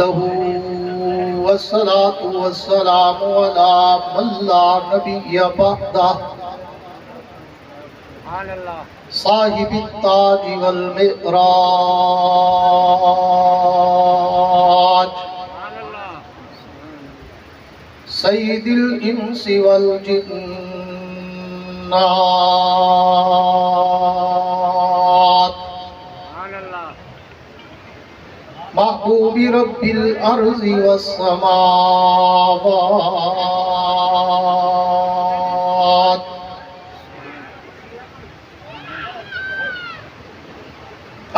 وحده والصلاة والسلام على من لا نبي بعده صاحب التاج والمعراج سيد الإنس والجنات محبوب رب الأرض والسماوات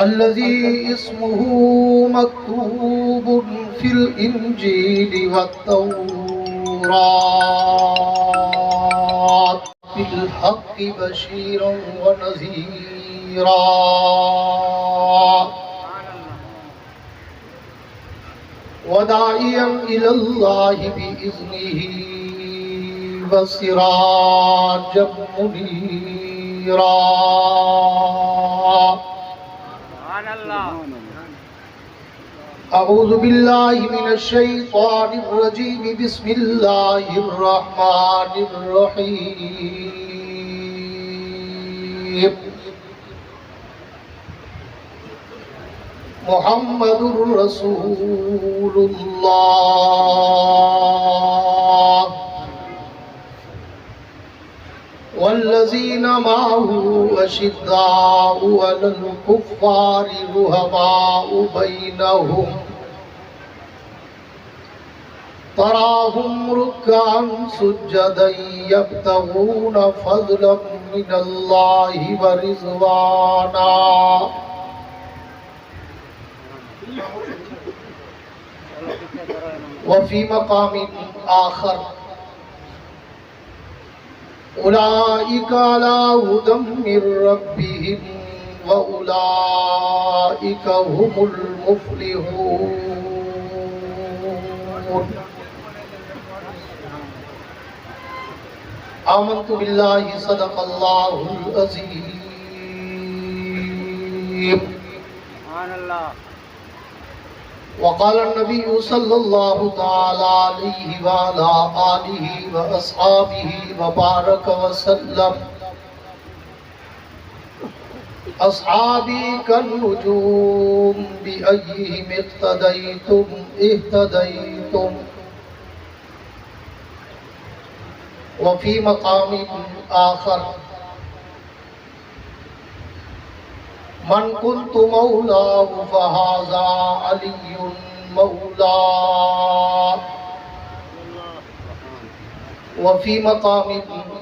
الذي اسمه مكتوب في الإنجيل والتوراة بالحق بشيرا ونذيرا وداعيا إلى الله بإذنه وسراجا منيرا أعوذ بالله من الشيطان الرجيم بسم الله الرحمن الرحيم محمد رسول الله والذين معه أشداء على الكفار رحماء بينهم تراهم ركعا سجدا يبتغون فضلا من الله ورضوانا وفي مقام آخر أولئك على هدى من ربهم وأولئك هم المفلحون آمنت بالله صدق الله العظيم وقال النبي صلى الله تعالى عليه وعلى آله وأصحابه وبارك وسلم أصحابي كالنجوم بأيهم اقتديتم اهتديتم وفي مقام آخر من كنت مولاه فهذا علي مولاه وفي مقام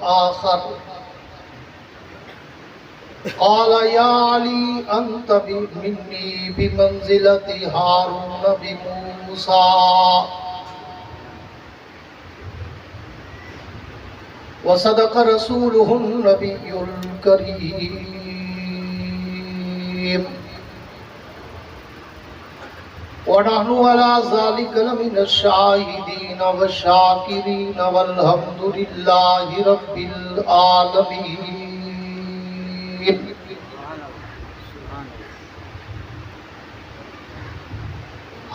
آخر قال يا علي أنت مني بمنزلة هارون بموسى وصدق رسوله النبي الكريم ونحن على ذلك لمن الشاهدين والشاكرين والحمد لله رب العالمين.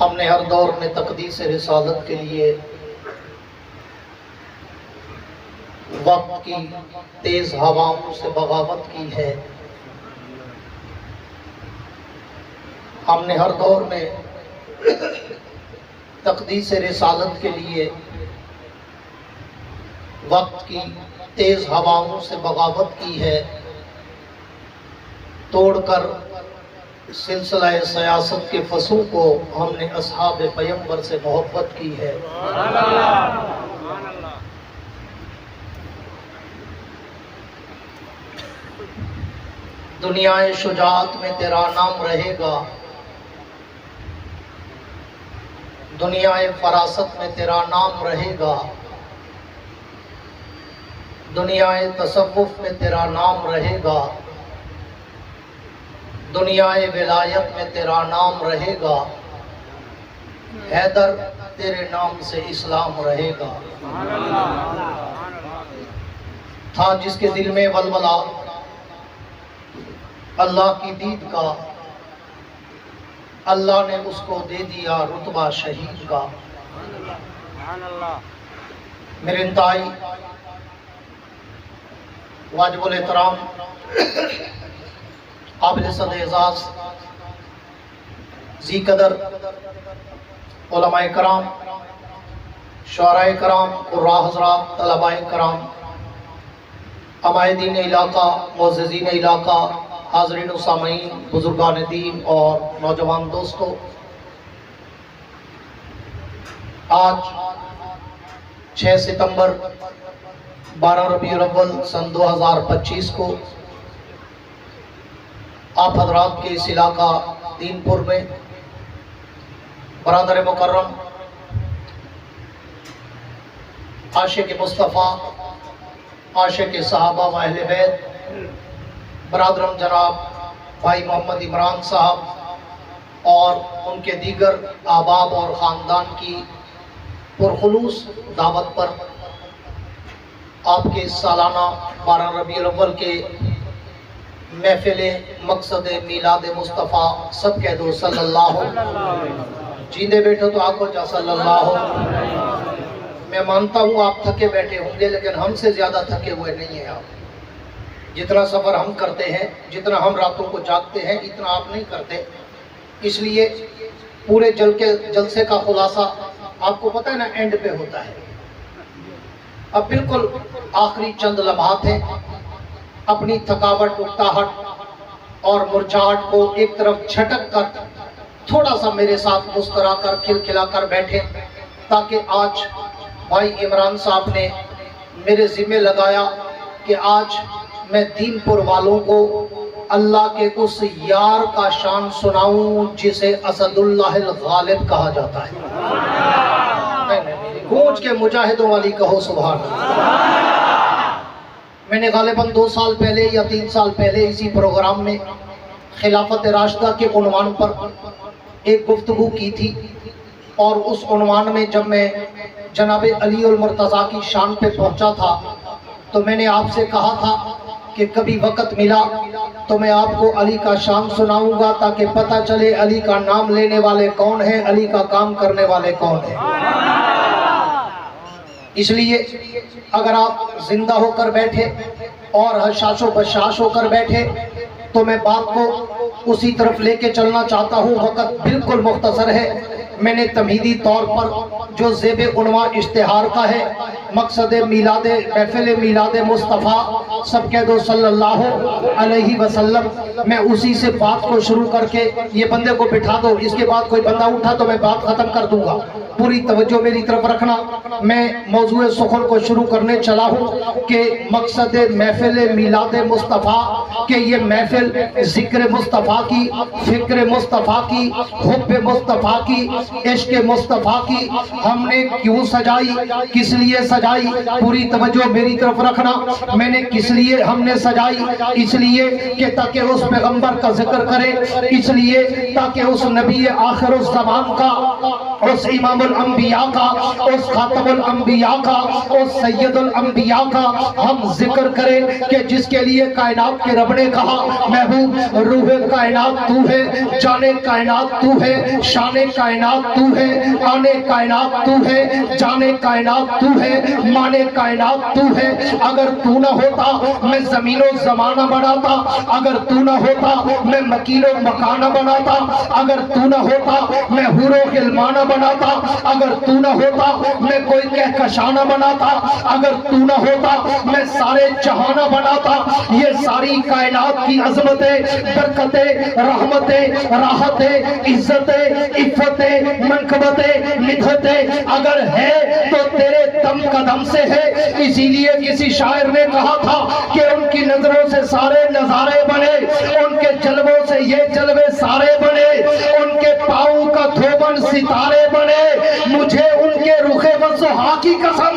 ہم نے ہر دور میں تقدیس رسالت کے لیے وقت کی تیز ہواؤں سے بغاوت کی ہے. ہم نے ہر دور میں تقدیس رسالت کے لیے وقت کی تیز ہواؤں سے بغاوت کی ہے. توڑ کر سلسلہ سیاست کے فصوں کو ہم نے اصحاب پیغمبر سے محبت کی ہے. دنیا شجاعت میں تیرا نام رہے گا، دنیا فراست میں تیرا نام رہے گا، دنیا تصوف میں تیرا نام رہے گا، دنیا ولایت میں تیرا نام رہے گا. حیدر تیرے نام سے اسلام رہے گا. تھا جس کے دل میں ولولہ اللہ کی دید کا، اللہ نے اس کو دے دیا رتبہ شہید کا۔ میرے انتہائی واجب الاحترام قابل صد اعزاز ذی قدر علماء کرام، شعراء کرام، قراء حضرات، طلباء کرام، عمائدین علاقہ، معززین علاقہ، حاضرین و سامعین، بزرگان دین اور نوجوان دوستو، آج 6 ستمبر 12 ربیع الاول سن 2025 کو آپ حضرات کے اس علاقہ دین پور میں برادر مکرم عاشق مصطفیٰ، عاشق صحابہ و اہل بیت برادرم جناب بھائی محمد عمران صاحب اور ان کے دیگر احباب اور خاندان کی پرخلوص دعوت پر آپ کے سالانہ 12 ربیع الاول کے محفل مقصد میلاد مصطفیٰ، سب کہہ دو صلی اللہ، جیندے بیٹھے تو آنکھوں جا صلی اللہ۔ میں مانتا ہوں آپ تھکے بیٹھے ہوں گے، لیکن ہم سے زیادہ تھکے ہوئے نہیں ہیں آپ۔ جتنا سفر ہم کرتے ہیں، جتنا ہم راتوں کو جاگتے ہیں، اتنا آپ نہیں کرتے۔ اس لیے پورے جلسے کا خلاصہ آپ کو پتہ ہے نا اینڈ پہ ہوتا ہے۔ اب بالکل آخری چند لمحات ہیں، اپنی تھکاوٹ، اکتاہٹ اور مرجھاہٹ کو ایک طرف جھٹک کر تھوڑا سا میرے ساتھ مسکرا کر کھلکھلا کر بیٹھے، تاکہ آج بھائی عمران صاحب نے میرے ذمہ لگایا کہ آج میں دین پور والوں کو اللہ کے اس یار کا شان سناؤں جسے اسد اللہ الغالب کہا جاتا ہے۔ گونج کے مجاہدوں والی کہو سبحان اللہ۔ میں نے غالباً 2 سال پہلے یا 3 سال پہلے اسی پروگرام میں خلافت راشدہ کے عنوان پر ایک گفتگو کی تھی، اور اس عنوان میں جب میں جناب علی المرتضیٰ کی شان پہ پہنچا تھا تو میں نے آپ سے کہا تھا کہ کبھی وقت ملا تو میں آپ کو علی کا شان سناؤں گا، تاکہ پتہ چلے علی کا نام لینے والے کون ہیں، علی کا کام کرنے والے کون ہیں۔ اس لیے اگر آپ زندہ ہو کر بیٹھے اور حشاش و بشاش ہو کر بیٹھے تو میں بات کو اسی طرف لے کے چلنا چاہتا ہوں۔ وقت بالکل مختصر ہے۔ میں نے تمہیدی طور پر جو زیب عنوان اشتہار کا ہے، مقصد میلاد محفل میلاد مصطفیٰ، سب کہہ دو صلی اللہ علیہ وسلم، میں اسی سے بات کو شروع کر کے، یہ بندے کو بٹھا دو، اس کے بعد کوئی بندہ اٹھا تو میں بات ختم کر دوں گا، پوری توجہ میری طرف رکھنا۔ میں موضوع سخن کو شروع کرنے چلا ہوں کہ مقصد محفل میلاد مصطفیٰ، کہ یہ محفل ذکر مصطفیٰ کی، فکر مصطفیٰ کی، حب مصطفیٰ کی، عشق مصطفیٰ کی ہم نے کیوں سجائی، کس لیے سجائی، پوری توجہ میری طرف رکھنا۔ میں نے کس لیے ہم نے سجائی، اس لیے کہ تاکہ اس پیغمبر کا ذکر کرے، اس لیے تاکہ اس نبی آخر الزمان کا، اس امام الانبیاء کا، اس خاتم الانبیاء کا، اس سید الانبیاء کا ہم ذکر کریں، کہ جس کے لیے کائنات کے رب نے کہا محبوب روح کائنات تو ہے، جانے کائنات تو ہے، شان کائنات تو ہے، آنے کائنات تو ہے، جانے کائنات تو ہے، مانے کائنات تو ہے۔ اگر تو نہ ہوتا میں زمین و زمانہ بناتا، اگر تو نہ ہوتا میں مکین و مکانہ بناتا، اگر تو نہ ہوتا میں حور و غلمانہ بناتا، اگر تو نہ ہوتا میں کوئی کہکشانہ بناتا، اگر تو نہ ہوتا میں سارے جہانہ بناتا۔ یہ ساری کائنات کی عظمتیں، برکتیں، رحمتیں، راحتیں، عزتیں، عفتیں، منقبتیں، مدحتیں اگر ہے تو تیرے دم قدم سے ہے۔ اسی لیے کسی شاعر نے کہا تھا کہ ان کی نظروں سے سارے نظارے بنے، ان کے جلووں سے یہ جلوے سارے بنے، ان کے پاؤں کا دھوبن ستارے بنے، مجھے ان کے رخ وضحا کی قسم۔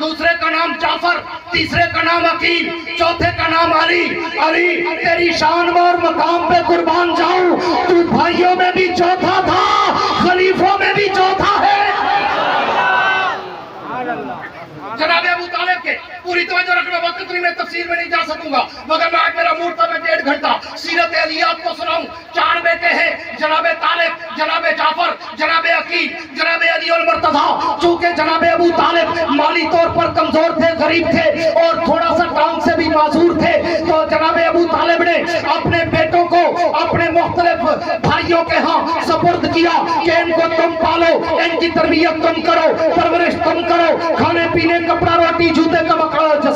دوسرے کا نام جعفر، تیسرے کا نام عقیل، چوتھے کا نام علی۔ علی تیری شان اور مقام پہ قربان جاؤں، تو بھائیوں میں بھی چوتھا تھا، خلیفوں میں بھی چوتھا ہے۔ جناب ابو طالب کے پوری توجہ رکھنا، وقت نہیں، میں تفصیل میں نہیں جا سکوں گا، مگر میں آج میرا موڈ تھا میں 1.5 گھنٹہ سیرت علیات کو سناؤں۔ 4 بیٹے ہیں، جناب طالب، جناب جعفر، جناب عقیل، جناب علی المرتضیٰ۔ چونکہ جناب ابو طالب مالی طور پر کمزور تھے، غریب تھے اور تھوڑا سا ٹانگ سے بھی معذور تھے، تو جناب ابو طالب نے اپنے بیٹوں کو اپنے مختلف بھائیوں کے ہاں سپرد کیا کہ ان کو تم پالو، ان کی تربیت تم کرو، پرورش تم کرو، کھانے پینے کپڑا روٹی جوتے کا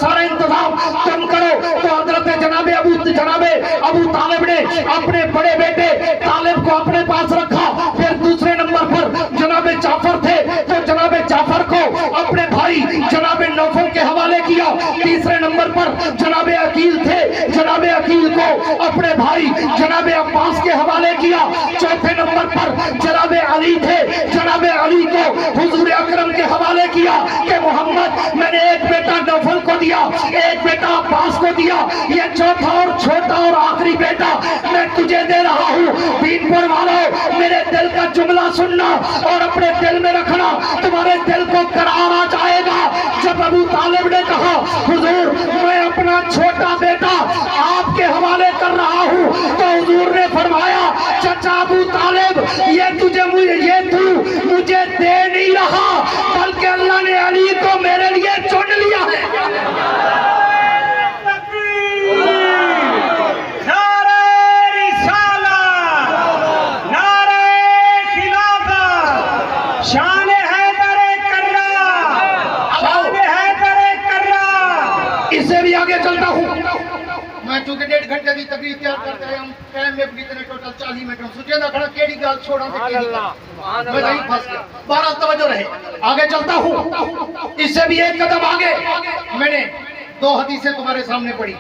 سارا انتظام تم کرو۔ تو حضرت جناب ابو طالب نے اپنے بڑے بیٹے طالب کو اپنے پاس رکھا۔ پھر دوسرے نمبر پر جناب جعفر تھے، تو جناب جعفر کو اپنے بھائی جناب نوفل کے حوالے کیا۔ تیسرے نمبر پر جناب عقیل تھے، جناب عقیل کو اپنے بھائی جناب عباس کے حوالے کیا۔ چوتھے نمبر پر جناب علی تھے، جناب علی کو حضور اکرم کے حوالے کیا کہ محمد میں نے ایک بیٹا نوفل کو دیا، ایک بیٹا عباس کو دیا، یہ چوتھا اور چھوٹا اور آخری بیٹا میں تجھے دے رہا ہوں۔ دین پر والو، میرے دل کا جملہ سننا اور اپنے دل میں رکھنا، تمہارے دل کو قرار آ جائے گا۔ جب ابو طالب نے کہا حضور میں اپنا چھوٹا بیٹا آپ کے حوالے کر رہا ہوں، تو حضور نے فرمایا چچا ابو طالب یہ تو مجھے دے نہیں رہا، بلکہ اللہ نے علی کو میرے لیے چن لیا ہے۔ نعرہ رسالت، نعرہ خلافت، شان حیدر کررار، شان حیدر کررار۔ اس سے بھی آگے چلتا ہوں، میں چونکہ 1.5 گھنٹے کی تقریر تیار کرتے ہیں، ہم ٹائم میں بھی ٹوٹل 40 منٹ سوچے نہ کھڑا کیڑی گال چھوڑا تے کیڑی گال میں نہیں پھنس گیا۔ بہرحال توجہ رہے، آگے چلتا ہوں۔ اس سے بھی ایک قدم آگے، میں نے 2 حدیثیں تمہارے سامنے پڑھی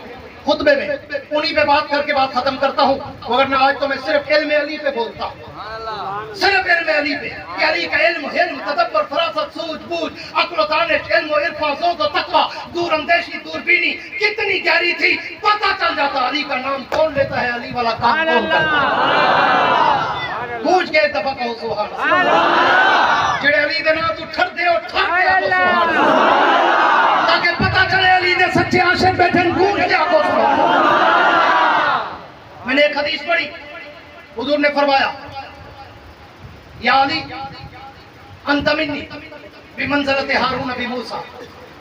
خطبے میں، انہی پہ بات کر کے بات ختم کرتا ہوں، ورنہ آج تو میں صرف علم علی پہ بولتا ہوں، صرف علم علی پہ کہ علی کا علم، تدبر، فراست، سوجھ بوجھ، عقل و دانش، علم و عرفان، ذوق و تقویٰ، دور اندیشی، دوربینی کتنی گہری تھی، پتہ چل جاتا علی کا نام کون لیتا ہے، علی والا کام کون کرتا ہے۔ پوچھ کے ایک دفعہ کہو سبحان اللہ، جڑے علی دے نام تو ٹھر دے اور ٹھر دے آپ سبحان اللہ، تاکہ پتہ چلے علی دے سچے عاشق بیٹھن گونج کے آپ سبحان اللہ۔ میں نے ایک حدیث پڑھی، حضور نے فرمایا یا علی انت منی بمنزلت ہارون بموسیٰ۔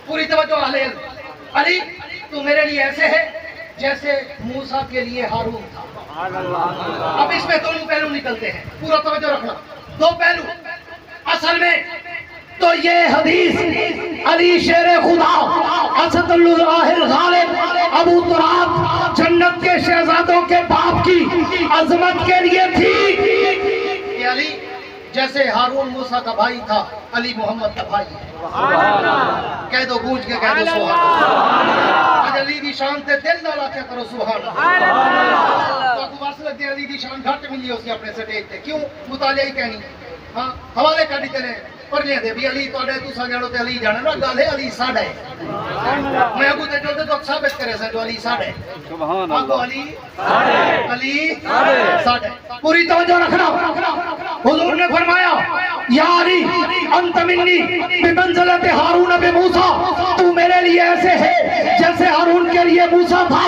پوری توجہ اہل علم، علی تو میرے لیے ایسے ہے جیسے موسیٰ کے لیے ہارون تھا۔ اب اس میں 2 پہلو نکلتے ہیں، پورا توجہ رکھنا، 2 پہلو۔ اصل میں تو یہ حدیث علی شیر خدا، اسد اللہ الغالب، ابو تراب، جنت کے شہزادوں کے باپ کی عظمت کے لیے تھی کہ علی جیسے ہارون موسیٰ کا بھائی تھا، علی محمد کا بھائی ہے۔ کہہ دو گونج کے کہہ دو سبحان اللہ۔ آج علی دی شان تے دل ڈالا کیا کرو سبحان اللہ۔ تو کو واسطے لگتے علی دی شان گھٹ ملی اس کے اپنے سٹیج تے، کیوں مطالعہ ہی کہنی، ہاں حوالے کر دیتے ہیں پر لے دے بھی علی تو دے تو سجاڑو تے علی جانا نا گل ہے علی ساڈا ہے۔ میں ابو تے چلتے تو ثابت کرے سا جو علی ساڈا ہے، سبحان اللہ، علی علی ساڈا ہے۔ پوری توجہ رکھنا، حضور نے فرمایا یا علی انت منی بمنزلت ہارون بموسیٰ، تو میرے لیے ایسے ہے جیسے ہارون کے لیے موسیٰ تھا۔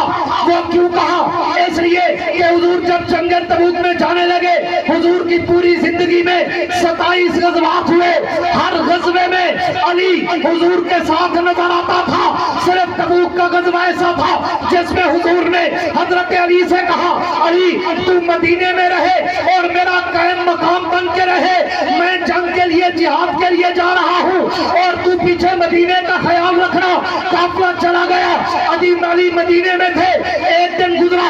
وہ کیوں کہا؟ اس لیے کہ حضور جب جنگ تبوک میں جانے لگے، حضور کی پوری زندگی میں 27 غزوات ہوئے، ہر غزوے میں علی حضور کے ساتھ نظر آتا تھا۔ صرف تبوک کا غزوہ ایسا تھا جس میں حضور نے حضرت علی سے کہا علی تو مدینے میں رہے اور میرا قائم مقام بن کے رہے، میں جنگ کے لیے جہاد کے لیے جا رہا ہوں اور تو پیچھے مدینے کا خیال رکھنا۔ قافلہ چلا گیا، علی مدینے میں تھے، ایک دن گزرا،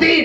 3।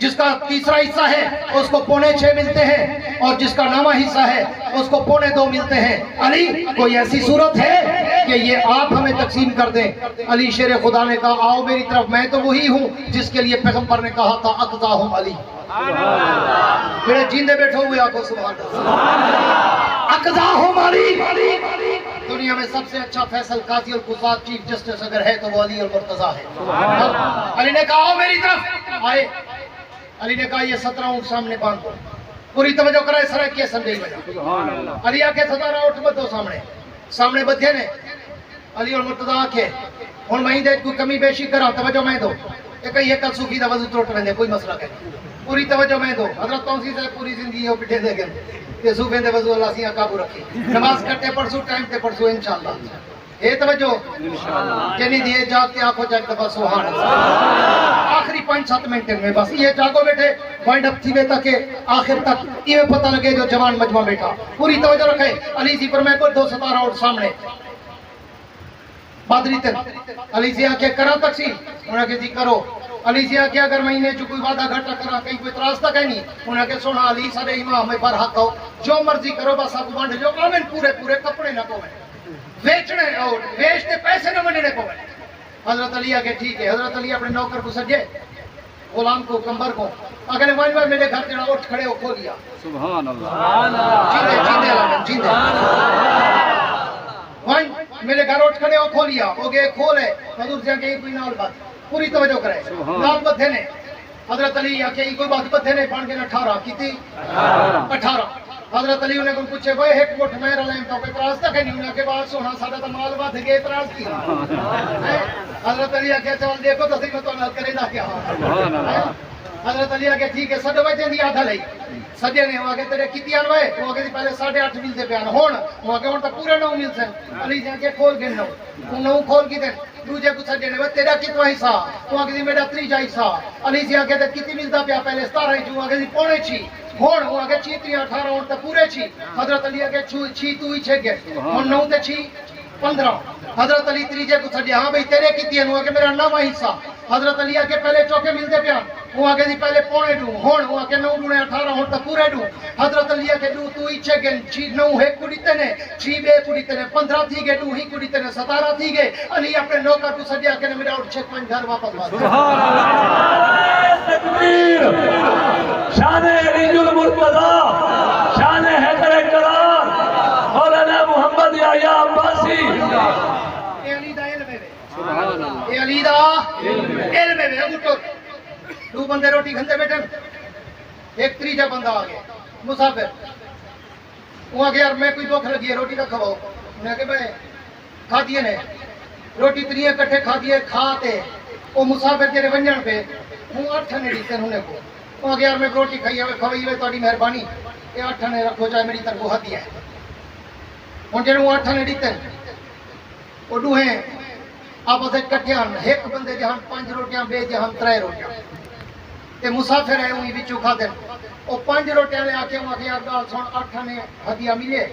جس کا تیسرا حصہ ہے اس کو 5.25 ملتے ہیں اور جس کا 9واں حصہ ہے اس کو 2.25 ملتے ہیں. علی کوئی ایسی صورت ہے کہ یہ آپ ہمیں تقسیم کر دیں؟ علی شیر خدا نے کہا آؤ میری طرف، میں تو وہی ہوں جس کے لیے پیغمبر نے کہا تھا اقضاہم علی. میرے جیندے بیٹھے ہوئے آنکھوں سبحان اللہ. اقضاہم علی. دنیا میں سب سے اچھا فیصل قاضی القضات چیف جسٹس اگر ہے تو وہ علی المرتضیٰ ہے. علی نے کہا آؤ میری طرف. آئے. علی نے کہا یہ 17 اونٹ سامنے باندھ دو. پوری توجہ کرائے سرائے کیا سمجھے وجہ. علی آکے 17 اونٹ بدھو سامنے بدھے نے. علی المرتضیٰ آکے ہن میں دے کوئی کمی بیشی کرا توجہ میں دو. یہ کہیے کل صوفی دا وضو ٹوٹ ویندے کوئی مسئلہ نہیں. پوری توجہ میں دو. حضرت توسی سے پوری زندگی ہو پٹھے دے گئے کہ صوفے دے وضو اللہ سیاں قابو رکھی. نماز کرتے پڑھسو ٹائم تے پڑھسو انشاءاللہ. اے توجہ جنی دیے جاگتے آنکھوں جاگ دفعہ سبحان اللہ. آخری 5-7 منٹ میں بس یہ جاگو بیٹھے وائنڈ اپ تھی بیتا کہ آخر تک یہ پتہ لگے جو جوان مجمع بیٹھا. پوری توجہ رکھے. علی سی پر میں کو 217 اور سامنے بادری تن. علی سی آکے کرا تقسیم. انہوں نے جی کرو. علی سی آکے اگر مہینے جو کوئی وعدہ گھٹا کرا کہیں کوئی اعتراض تھا کہیں نہیں. انہوں نے سونا علی سارے امام میں پر حق ہو جو مرضی کرو بس آپ بانڈ جو آمین پورے کپڑے نہ کوئے ویچنے اور ویچتے پیسے نہ مننے کوئے. حضرت علی آکے ٹھیک ہے. حضرت علی اپنے نوکر کو سجے غلام کو کمبر کو اگر وائن وائن میرے گھر جڑا اٹھ کھڑے ہو کھو لیا. سبحان اللہ. جیندے وائن میرے گھر اٹھ کھڑے ہو کھو لیا. ہو گئے کھول ہے. حضور سے کہیں کوئی نال بات پوری توجہ کرے. نال بدھے نے حضرت علی آکے کوئی بات بدھے نے بان کے 18 کی تھی 18. حضرت علی انہیں کو پوچھے وہ ایک ووٹ میں رلائیں تو کوئی اعتراض تک نہیں. انہیں کے بعد سونا سادہ تو مال بات ہے اعتراض کی. حضرت علی آکے چل دیکھو تو صحیح تو نہ کرے نہ کیا. حضرت علی آکے ٹھیک ہے سڈے بچے دی آدھا لئی. سجے نے آگے تیرے کیتی آنوائے وہ آگے پہلے 8.5 ملتے پیان ہون وہ آگے ہون تو پورے 9 مل سے. علی جا کے کھول گئے 9 کھول کی دیں. دوجے کو سجے نے وہ تیرا کتنا حصہ وہ آگے دی میرا 3 حصہ. علی جی آگے کتی ملتا پیا پہلے 17 جو آگے دی 5.5 ہون وہ آگے 18 ہون تو پورے 6. حضرت علی آگے 6 تو ہی 6 گئے ہون 9 تے 6 15. حضرت علی تریجے کو سجے ہاں بھئی تیرے کتی ہیں وہ آگے میرا 9واں حصہ. حضرت علی آگے پہلے چوکے ملتے پیان وہ آگے دی پہلے 2.5 ہون وہ آگے 9 × 18 ہون تو پورے 2. حضرت علی آگے 2 تو ہی 6 گئے 9 ہے کڑیتے نے 6 بے کڑیتے نے 15 تھی گئے 2 ہی کڑیتے نے 17 تھی گئے. علی اپنے نوکر کو سجے آگے میرا اٹھ 6 5 گھر واپس بات. سبحان اللہ. تکبیر. شان علی المرتضیٰ شان حیدر کرار مولانا محمد یحییٰ عباسی. اے علی دا علم ہے. سبحان اللہ. اے علی دا علم ہے. اٹھو 2 بندے روٹی کھندے بیٹھے. ایک تریجا بندہ آ گیا مسافر. وہ آگے یار میں کوئی بھوک لگی ہے روٹی کا کھواؤ. انہیں کہا بھائی کھا دیے نے روٹی 3 کٹھے کھا دیے کھاتے وہ مسافر تیرے ونجن پہ ہوں 8 نے دیتے انہیں کو. وہ آگے یار میں روٹی کھائی ہوئے کھوائی ہوئے تاری مہربانی یہ 8 نے رکھو چاہے میری طرف ہدیہ ہے. ہوں جنہوں 8 نے دیتے وہ دوہیں آپس کٹھے ہن ایک بندے جہاں 5 روٹیاں بے جہاں 3 روٹیاں تے مسافر ہے وہی وچوں کھا دین. وہ 5 روٹیاں لے آکے وہاں گیا گال سن 8 نے ہدیہ ملے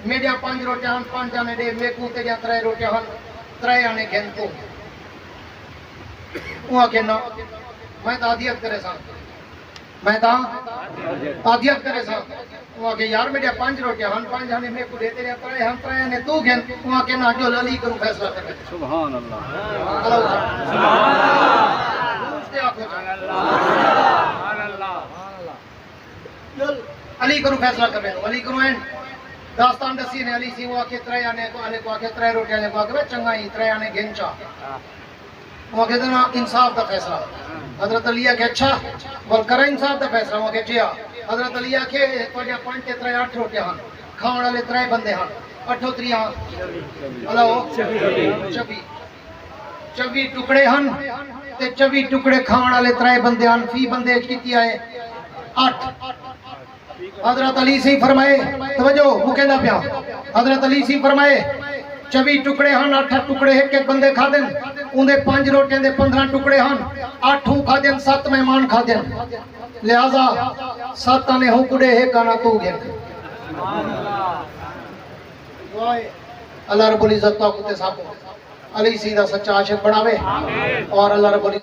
میرے 5 روٹیاں ہن 5 نے دے میں کو تے جہاں 3 روٹیاں ہن 3 نے گھن کو. وہاں کے نا میں تو عادیت کرے سا وہاں کے یار میرے 5 روٹیاں ہن 5 نے میں کو دے تیرے 3 نے تو گھن. وہاں کے نا جو علی کروں فیصلہ کرے. سبحان اللہ. علی کروں فیصلہ کرے. علی کروں این داستان دسی نے علی سی وہ آکے 3 نے کو آنے کو آکے 3 روٹیاں نے کو آکے چنگا ہی 3 نے گھن چا. وہ کہتے ہیں انصاف دا فیصلہ. حضرت علی کہ اچھا بول کرا انصاف دا فیصلہ. وہ کہ جیا. حضرت علی کہ 5 تے 3 8 روٹیاں ہن کھاون والے 3 بندے ہن 8 3 ہلو 24 ٹکڑے ہن تے 24 ٹکڑے کھاون والے 3 بندے ہن. فی بندے کیتی آئے 8. حضرت علی سے فرمائے توجہ وہ کہندا پیا. حضرت علی سے فرمائے 24 ٹکڑے ہن 8 ٹکڑے ایک بندے کھا دین. اندے 5 روٹیاں دے 15 ٹکڑے ہن 8 کھا دین 7 مہمان کھا دین. لہذا 7 نے ہوں کڑے ایک آنا تو گئے. اللہ رب العزت تو کتے ساکو علی سیدھا سچا عاشق بناوے اور اللہ رب العزت